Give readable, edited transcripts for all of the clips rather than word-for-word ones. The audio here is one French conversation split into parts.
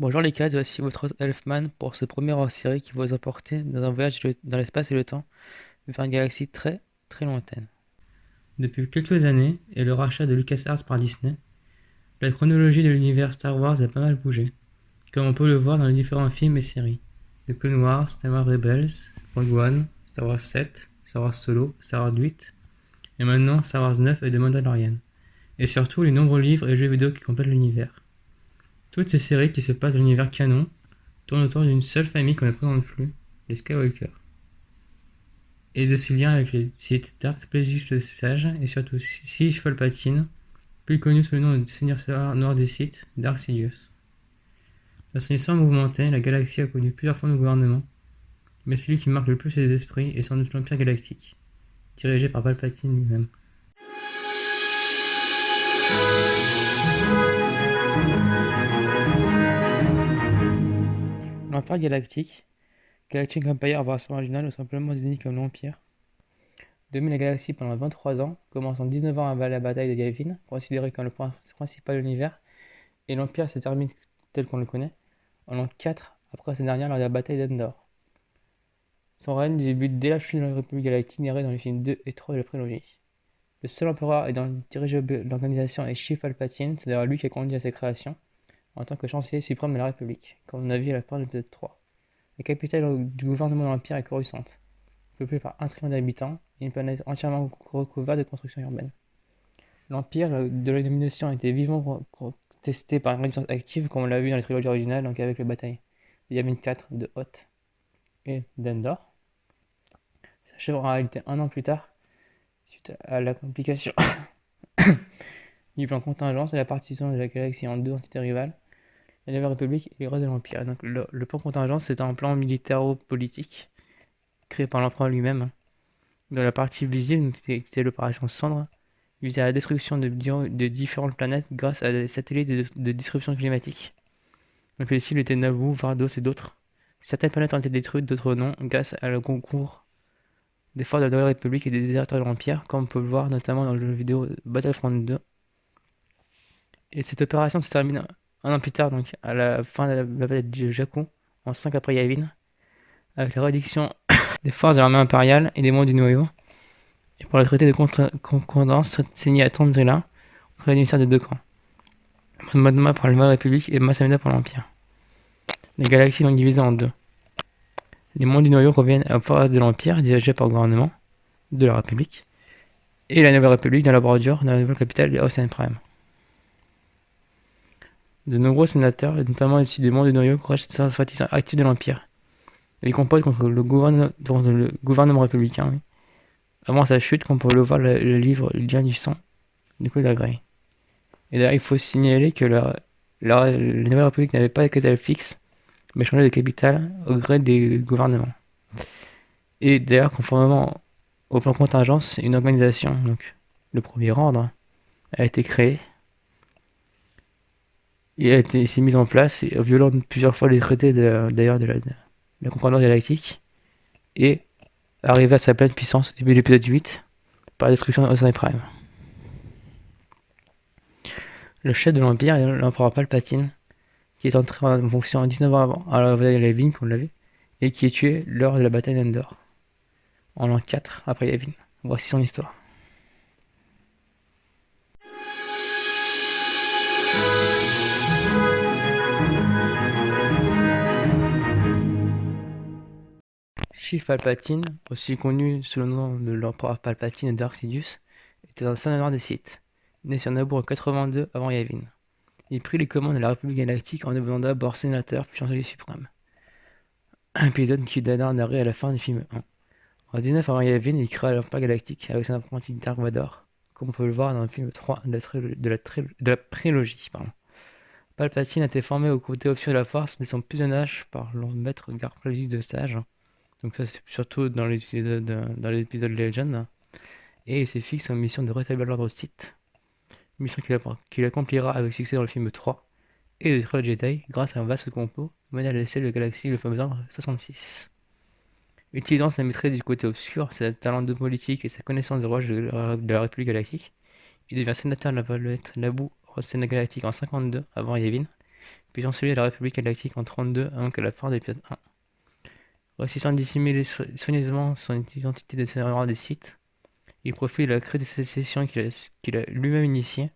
Bonjour les cadres, voici votre hôte Elfman pour ce premier hors-série qui va vous emporter dans un voyage dans l'espace et le temps vers une galaxie très très lointaine. Depuis quelques années et le rachat de LucasArts par Disney, la chronologie de l'univers Star Wars a pas mal bougé, comme on peut le voir dans les différents films et séries. The Clone Wars, Star Wars Rebels, Rogue One, Star Wars 7, Star Wars Solo, Star Wars 8, et maintenant Star Wars 9 et The Mandalorian. Et surtout les nombreux livres et jeux vidéo qui complètent l'univers. Toutes ces séries qui se passent dans l'univers canon tournent autour d'une seule famille qu'on ne présente plus, les Skywalker. Et de ses liens avec les Sith, Dark Plagueis le Sage, et surtout Siege Palpatine, plus connu sous le nom de Seigneur Noir des Sith, Dark Sidious. Dans son histoire mouvementée, la galaxie a connu plusieurs formes de gouvernement, mais celui qui marque le plus les esprits est sans doute l'Empire Galactique, dirigé par Palpatine lui-même. L'Empire Galactique, Galactic Empire version originale ou simplement désigné comme l'Empire, domine la galaxie pendant 23 ans, commençant 19 ans avant la bataille de Yavin, considérée comme le point principal de l'univers, et l'Empire se termine tel qu'on le connaît en l'an 4 après cette dernière lors de la bataille d'Endor. Son règne débute dès la chute de la République Galactique narrée dans les films 2 et 3 de la prélogie. Le seul empereur ayant dirigé l'organisation est Sheev Palpatine, c'est d'ailleurs lui qui a conduit à sa création, en tant que chancelier suprême de la République, comme on a vu à la fin de l'épisode 3. La capitale du gouvernement de l'Empire est Coruscant, peuplée par 1 trillion d'habitants et une planète entièrement recouverte de constructions urbaines. L'Empire de la domination a été vivement contesté par une résistance active, comme on l'a vu dans les trilogies originales, donc avec les batailles de Yavin 4, de Hoth et d'Endor. S'achève en réalité un an plus tard, suite à la complication du plan contingence et la partition de la galaxie en deux entités rivales, la Nouvelle République et le reste de l'Empire. Donc le plan contingence, c'est un plan militaro-politique créé par l'empereur lui-même, dont la partie visible, c'était l'opération Cendre, visait à la destruction de différentes planètes grâce à des satellites de disruption climatique. Donc les cibles étaient Naboo, Vardos et d'autres. Certaines planètes ont été détruites, d'autres non, grâce à le concours des forces de la Nouvelle République et des déserteurs de l'Empire, comme on peut le voir notamment dans le jeu vidéo Battlefront 2. Et cette opération se termine un an plus tard, donc à la fin de la bataille de Jakku, en 5 après Yavin, avec la réduction des forces de l'armée impériale et des mondes du noyau, et pour le traité de concordance signé à Tondrilla, auprès des émissaires de deux camps. Modma pour la Nouvelle République et Massameda pour l'Empire. Les galaxies sont divisées en deux. Les mondes du noyau reviennent aux forces de l'Empire, dirigées par le gouvernement de la République, et la Nouvelle République dans la bordure, dans la nouvelle capitale de Ocean Prime. De nombreux sénateurs, notamment issus des mondes du noyau, couragent cette sympathisants actifs de l'Empire. Ils combattent contre le gouvernement républicain, oui. Avant sa chute, comme on peut le voir le livre Le lien du sang de Claude Grey. Et d'ailleurs, il faut signaler que la Nouvelle République n'avait pas de capitale fixe, mais changeait de capitale au gré des gouvernements. Et d'ailleurs, conformément au plan contingence, une organisation, donc le premier ordre, a été créée et s'est mise en place, et violant plusieurs fois les traités d'ailleurs de la concordance galactique, et arrivé à sa pleine puissance au début de l'épisode 8 par la destruction de Ocean Prime. Le chef de l'Empire est l'empereur Palpatine, qui est entré en fonction 19 ans avant, à la bataille de Yavin, qu'on l'avait, et qui est tué lors de la bataille d'Endor, en l'an 4 après Yavin. Voici son histoire. Sheev Palpatine, aussi connu sous le nom de l'empereur Palpatine de Dark Sidious, était un sénateur des Sith, né sur Naboo en 82 avant Yavin. Il prit les commandes de la République Galactique en devenant d'abord sénateur puis chancelier suprême. Un épisode qui donna narré à la fin du film 1. En 19 avant Yavin, il créa l'Empire Galactique avec son apprenti Dark Vador, comme on peut le voir dans le film 3 de la prélogie. Palpatine a été formé au côté option de la Force dès son plus jeune âge par leur maître Dark Plagueis de Sage. Donc ça c'est surtout dans l'épisode Legend. Et il s'est fixé en mission de rétablir l'ordre Sith. Mission qu'il accomplira avec succès dans le film 3 et de détruire le Jedi grâce à un vaste complot mené à l'échelle de la galaxie, le fameux ordre 66. Utilisant sa maîtrise du côté obscur, ses talents de politique et sa connaissance des rouages de la République Galactique, il devient sénateur de la planète Naboo au Sénat Galactique en 52 avant Yavin puis chancelier de la République galactique en 32 avant que la fin de l'épisode 1. Réussissant à dissimuler soigneusement son identité de seigneur des Sith, il profite de la crise de sécession qu'il a lui-même initiée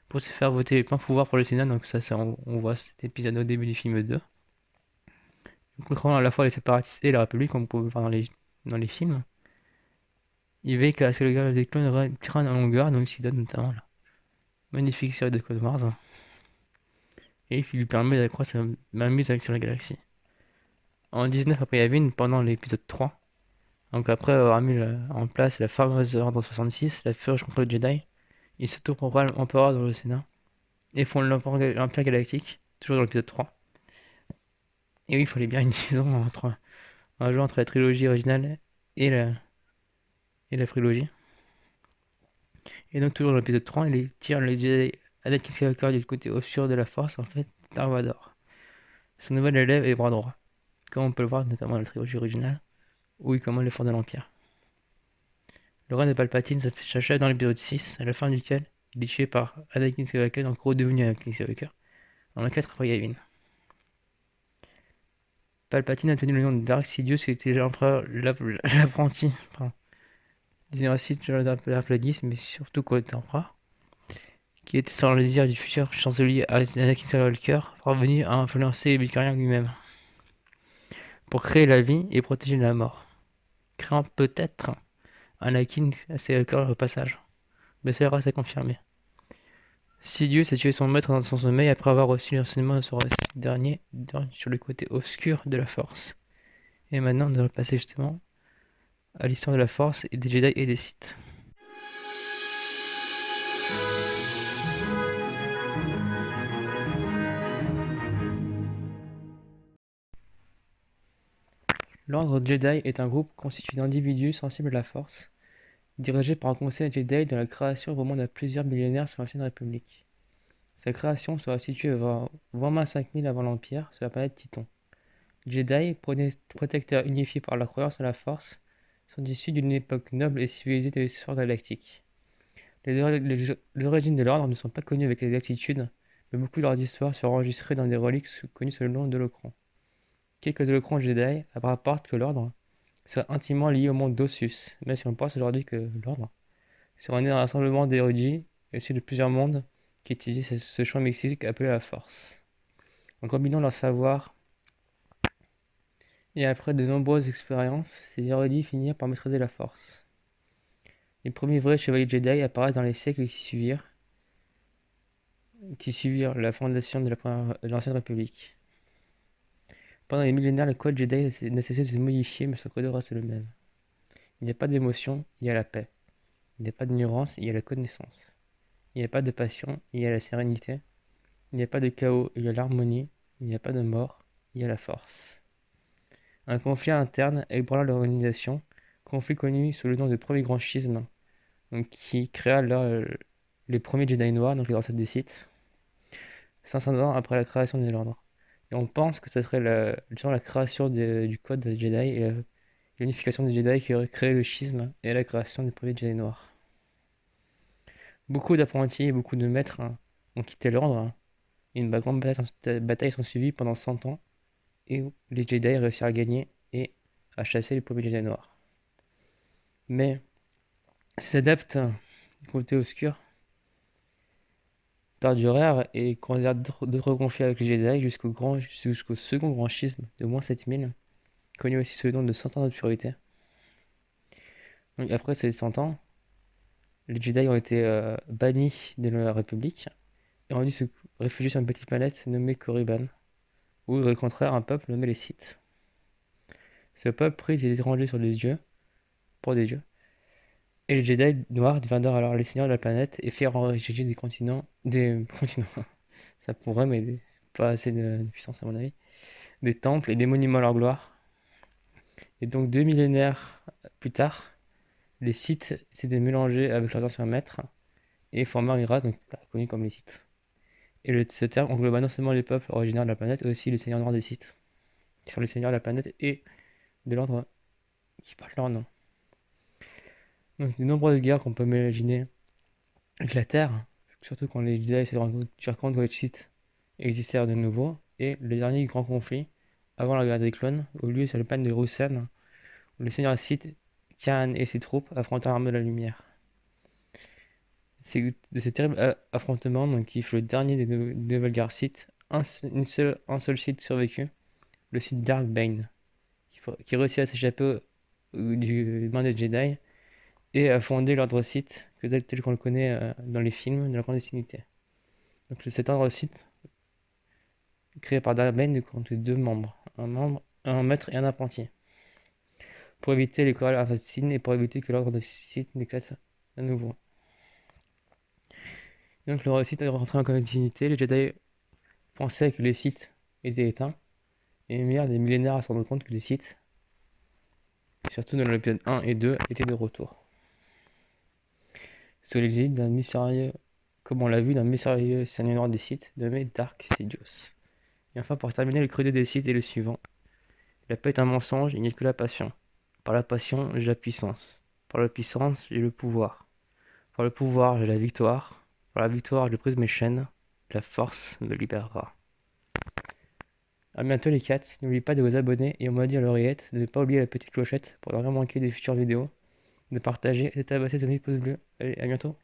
pour se faire voter les pleins pouvoirs pour le Sénat. Donc ça, on voit cet épisode au début du film 2. Contrôlant à la fois les séparatistes et la République, comme on peut voir dans les films. Il veille qu'à ce que le gars des clones tirent en longueur, donc il donne notamment la magnifique série de Clone Wars, et qui lui permet d'accroître sa mainmise sur la galaxie. En 19 après Yavin, pendant l'épisode 3, donc après avoir mis en place la fameuse Ordre 66, la Purge contre le Jedi, il s'auto-proclame empereur dans le Sénat, et fonde l'Empire Galactique, toujours dans l'épisode 3. Et oui, il fallait bien une liaison un jeu entre la trilogie originale et la prélogie. Et donc toujours dans l'épisode 3, il tire le Jedi Anakin Skywalker du côté obscur de la Force, en fait, Dark Vador. Son nouvel élève est bras droit, comme on peut le voir notamment dans la trilogie originale, où il commande les forces de l'Empire. Le règne de Palpatine s'achève dans l'épisode 6, à la fin duquel il est tué par Anakin Skywalker, donc redevenu Anakin Skywalker, en le 4 après Yavin. Palpatine a tenu le nom de Dark Sidious, qui était l'empereur, l'apprenti, disait aussi Dark Plagueis, mais surtout côté empereur, qui était sans le désir du futur chancelier Anakin Skywalker, parvenu à influencer les Midichlorians lui-même, pour créer la vie et protéger de la mort, créant peut-être Anakin Skywalker au passage, mais cela reste à confirmer. Sidious a tué son maître dans son sommeil après avoir reçu l'enseignement de ce dernier sur le côté obscur de la Force. Et maintenant, nous allons passer justement à l'histoire de la Force et des Jedi et des Sith. L'Ordre Jedi est un groupe constitué d'individus sensibles à la Force, dirigé par un conseil Jedi dont la création remonte à plusieurs millénaires sur l'Ancienne République. Sa création sera située vers 25 000 avant l'Empire, sur la planète Titon. Jedi, protecteurs unifiés par la croyance à la Force, sont issus d'une époque noble et civilisée de l'histoire galactique. Les origines de l'ordre ne sont pas connues avec exactitude, mais beaucoup de leurs histoires sont enregistrées dans des reliques connues sous le nom d'holocrons. Quelques holocrons Jedi rapportent que l'ordre serait intimement lié au monde d'Ossus, même si on pense aujourd'hui que l'ordre serait né d'un rassemblement d'érudits issus de plusieurs mondes qui utilisaient ce champ mystique appelé la Force. En combinant leur savoir et après de nombreuses expériences, ces érudits finirent par maîtriser la Force. Les premiers vrais chevaliers Jedi apparaissent dans les siècles qui suivirent la fondation de l'Ancienne République. Pendant les millénaires, le code Jedi n'a cessé de se modifier, mais son code reste le même. Il n'y a pas d'émotion, il y a la paix. Il n'y a pas d'ignorance, il y a la connaissance. Il n'y a pas de passion, il y a la sérénité. Il n'y a pas de chaos, il y a l'harmonie. Il n'y a pas de mort, il y a la force. Un conflit interne ébranla l'organisation, conflit connu sous le nom de Premier Grand Schisme, donc qui créa les premiers Jedi noirs, donc les ancêtres des Sith, 500 ans après la création de l'ordre. Et on pense que ce serait la création du code Jedi et l'unification des Jedi qui aurait créé le schisme et la création des premiers Jedi noirs. Beaucoup d'apprentis et beaucoup de maîtres ont quitté l'ordre, et une grande bataille sont suivies pendant 100 ans, et où les Jedi réussirent à gagner et à chasser les premiers Jedi noirs. Mais ces adeptes du côté obscur perdurèrent et causèrent d'autres conflits avec les Jedi jusqu'au second grand schisme de moins 7000, connu aussi sous le nom de 100 ans d'obscurité. Donc après ces 100 ans, les Jedi ont été bannis de la République et ont dû se réfugier sur une petite planète nommée Korriban, où ils rencontrèrent un peuple nommé les Sith. Ce peuple prit des étrangers sur des dieux, pour des dieux, et les Jedi noirs devinrent alors les seigneurs de la planète et firent enrichir des continents, ça pourrait, mais pas assez de puissance à mon avis, des temples et des monuments à leur gloire. Et donc 2 millénaires plus tard, les Sith s'étaient mélangés avec leurs anciens maîtres et formèrent une race donc, connue comme les Sith. Et ce terme engloba non seulement les peuples originaires de la planète, mais aussi les seigneurs noirs des Sith, qui sont les seigneurs de la planète et de l'ordre qui portent leur nom. Donc de nombreuses guerres qu'on peut imaginer avec la Terre, surtout quand les Jedi se rendent compte que les Sith existèrent de nouveau, et le dernier grand conflit, avant la guerre des clones, eut lieu sur le plaine de Ruusan, où le seigneur Sith, Kahan et ses troupes affrontèrent l'armée de la lumière. C'est de ce terrible affrontement donc, qui fut le dernier des nouvelles guerres Sith, un seul Sith survécut, le Sith Dark Bane, qui réussit à s'échapper du bain des Jedi et à fonder l'ordre Sith tel qu'on le connaît dans les films de la clandestinité. Donc cet ordre Sith, créé par Dark Bane, compte deux membres, un maître et un apprenti, pour éviter les querelles assassines et pour éviter que l'ordre de Sith n'éclate à nouveau. Donc le Sith est rentré en clandestinité, les Jedi pensaient que les Sith étaient éteints, et mirent des millénaires à se rendre compte que les Sith, surtout dans l'épisode 1 et 2, étaient de retour. Sous l'égide d'un mystérieux, comme on l'a vu, d'un mystérieux seigneur noir des Sith, nommé Dark Sidious. Et enfin, pour terminer, le credo des Sith est le suivant. La paix est un mensonge, il n'y a que la passion. Par la passion, j'ai la puissance. Par la puissance, j'ai le pouvoir. Par le pouvoir, j'ai la victoire. Par la victoire, je brise mes chaînes. La force me libérera. A bientôt les cats, n'oubliez pas de vous abonner et on m'a dit à l'oreillette de ne pas oublier la petite clochette pour ne rien manquer des futures vidéos, de partager et de tabasser ce petit pouce bleu. Allez, à bientôt.